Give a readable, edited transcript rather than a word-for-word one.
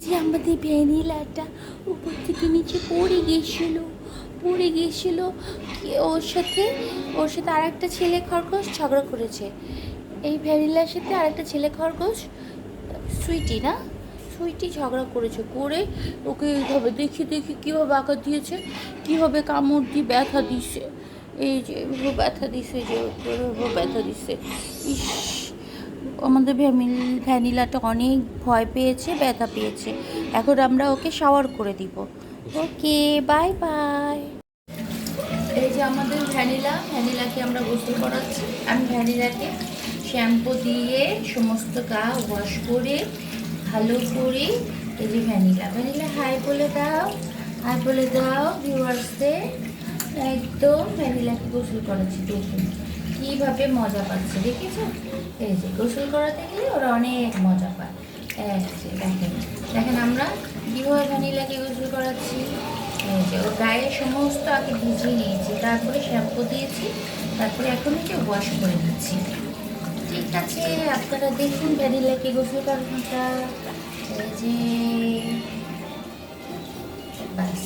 যে আমাদের ভ্যানিলাটা উপর থেকে নিচে পড়ে গেছিলো কি ওর সাথে আর একটা ছেলে খরগোশ ঝগড়া করেছে। এই ভ্যানিলার সাথে আর একটা ছেলে খরগোশ, সুইটি ঝগড়া করেছে, করে ওকে এইভাবে দেখি কীভাবে আঘাত দিয়েছে, কীভাবে কামড় দিয়ে ব্যথা দিছে, এই যে এভাবে ব্যথা দিছে, যে এভাবে ব্যথা দিছে। ইস, আমাদের ভ্যানিলাটা অনেক ভয় পেয়েছে, ব্যথা পেয়েছে। এখন আমরা ওকে শাওয়ার করে দিব। ওকে, বাই বাই। এই যে আমাদের ভ্যানিলাকে আমরা গোসল করাচ্ছি। আমি ভ্যানিলাকে শ্যাম্পু দিয়ে সমস্ত গা ওয়াশ করে ভালো করে, এই যে ভ্যানিলা হাই বলে দাও ভিউয়ার্সদের। একদম ভ্যানিলাকে গোসল করাচ্ছি, দেখুন কীভাবে মজা পাচ্ছে, দেখেছো? এই যে গোসল করাতে গেলে ওরা অনেক মজা পায়। এই যে দেখেন আমরা কীভাবে ভ্যানিলাকে গোসল করাচ্ছি। এই যে ওর গায়ে সমস্ত আগে ভিজিয়ে নিয়েছি, তারপরে শ্যাম্পু দিয়েছি, তারপরে এখন যে ওয়াশ করে দিচ্ছি। ঠিক আছে, আপনারা দেখুন ভ্যানিলাকে গোসল করানোটা। এই যে বাস।